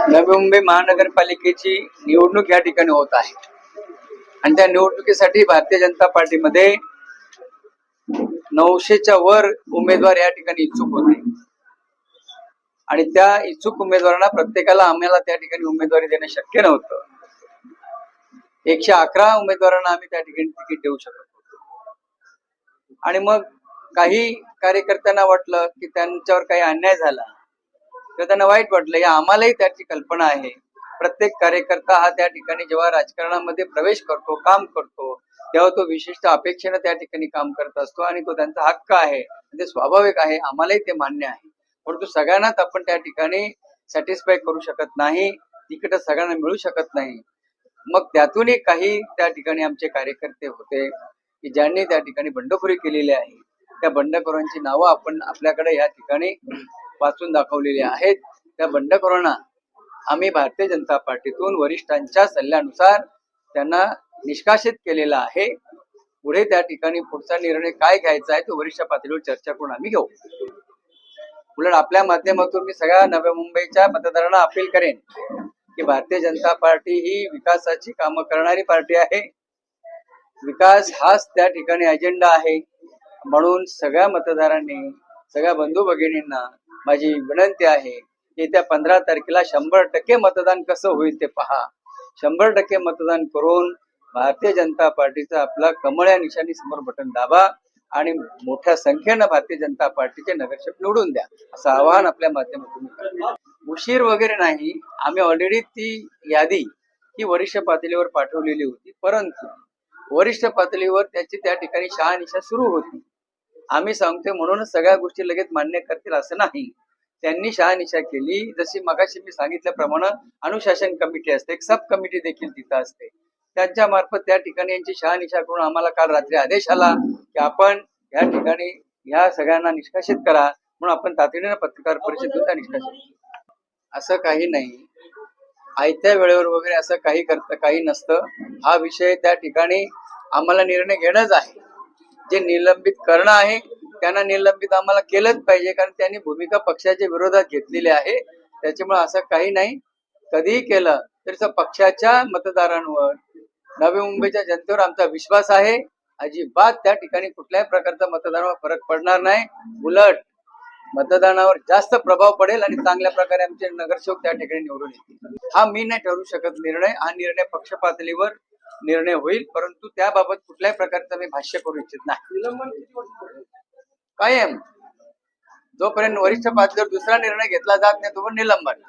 नवी मुंबई महानगरपालिकेची निवडणूक या ठिकाणी होत आहे आणि त्या निवडणुकीसाठी भारतीय जनता पार्टीमध्ये 900च्या वर उमेदवार या ठिकाणी इच्छुक होते आणि त्या इच्छुक उमेदवारांना प्रत्येकाला आम्हाला त्या ठिकाणी उमेदवारी देणं शक्य नव्हतं. 111 उमेदवारांना आम्ही त्या ठिकाणी तिकीट देऊ शकत होतो आणि मग काही कार्यकर्त्यांना वाटलं की त्यांच्यावर काही अन्याय झाला तर त्यांना वाईट वाटलं. या आम्हालाही त्याची कल्पना आहे. प्रत्येक कार्यकर्ता हा त्या ठिकाणी जेव्हा राजकारणामध्ये प्रवेश करतो, काम करतो, तेव्हा तो विशिष्ट अपेक्षेने त्या ठिकाणी काम करत असतो आणि तो त्यांचा हक्क आहे, ते स्वाभाविक आहे, आम्हालाही ते मान्य आहे. परंतु सगळ्यांनाच आपण त्या ठिकाणी सॅटिस्फाय करू शकत नाही, तिकीट सगळ्यांना मिळू शकत नाही. मग त्यातूनही काही त्या ठिकाणी आमचे कार्यकर्ते होते की ज्यांनी त्या ठिकाणी बंडखोरी केलेली आहे. त्या बंडखोरांची नावं आपण आपल्याकडे या ठिकाणी वाचून दाखवलेली आहेत. त्या बंडखोरांना आम्ही भारतीय जनता पार्टीतून वरिष्ठांच्या सल्ल्यानुसार त्यांना निष्कासित केलेला आहे. पुढे त्या ठिकाणी पुढचा निर्णय काय घ्यायचा आहे तो वरिष्ठ पातळीवर चर्चा करून आम्ही घेऊ. उलट आपल्या माध्यमातून मी सगळ्या नव्या मुंबईच्या मतदारांना अपील करेन की भारतीय जनता पार्टी ही विकासाची कामं करणारी पार्टी आहे. विकास हाच त्या ठिकाणी अजेंडा आहे. म्हणून सगळ्या मतदारांनी, सगळ्या बंधू भगिनींना माझी विनंती आहे की येत्या 15 तारखेला 100% मतदान कसं होईल ते पहा. 100% मतदान करून भारतीय जनता पार्टीचा आपला कमळ या निशाणी समोर बटन दाबा आणि मोठ्या संख्येनं भारतीय जनता पार्टीचे नगरसेवक निवडून द्या, असं आवाहन आपल्या माध्यमातून करतो. उशीर वगैरे नाही. आम्ही ऑलरेडी ती यादी ही वरिष्ठ पातळीवर पाठवलेली होती, परंतु वरिष्ठ पातळीवर त्याची त्या ठिकाणी शहानिशा सुरू होती. आम्ही सांगतोय म्हणूनच सगळ्या गोष्टी लगेच मान्य करतील असं नाही. त्यांनी शहानिशा केली. जशी मगाशी मी सांगितल्याप्रमाणे अनुशासन कमिटी असते, एक सब कमिटी देखील तिथं असते. त्यांच्या मार्फत त्या ठिकाणी यांची शहानिशा करून आम्हाला काल रात्री आदेश आला की आपण या ठिकाणी ह्या सगळ्यांना निष्कासित करा. म्हणून आपण तातडीनं पत्रकार परिषदेतून त्या निष्कासित. असं काही नाही, आयत्या वेळेवर वगैरे असं काही नसतं. हा विषय त्या ठिकाणी आम्हाला निर्णय घेणंच आहे. जे निलंबित करणं आहे त्यांना निलंबित आम्हाला केलंच पाहिजे, कारण त्यांनी भूमिका पक्षाच्या विरोधात घेतलेली आहे. त्याच्यामुळे असं काही नाही. कधीही केलं तरी पक्षाच्या मतदारांवर, नवी मुंबईच्या जनतेवर आमचा विश्वास आहे. अजिबात त्या ठिकाणी कुठल्याही प्रकारचा मतदानावर फरक पडणार नाही. उलट मतदानावर जास्त प्रभाव पडेल आणि चांगल्या प्रकारे आमचे नगरसेवक त्या ठिकाणी निवडून येतील. हा मी नाही ठरवू शकत निर्णय. हा निर्णय पक्ष पातळीवर निर्णय होईल, परंतु त्याबाबत कुठल्याही प्रकारचं मी भाष्य करू इच्छित नाही. कायम जोपर्यंत वरिष्ठ पातळीवर दुसरा निर्णय घेतला जात नाही तोपर्यंत निलंबन.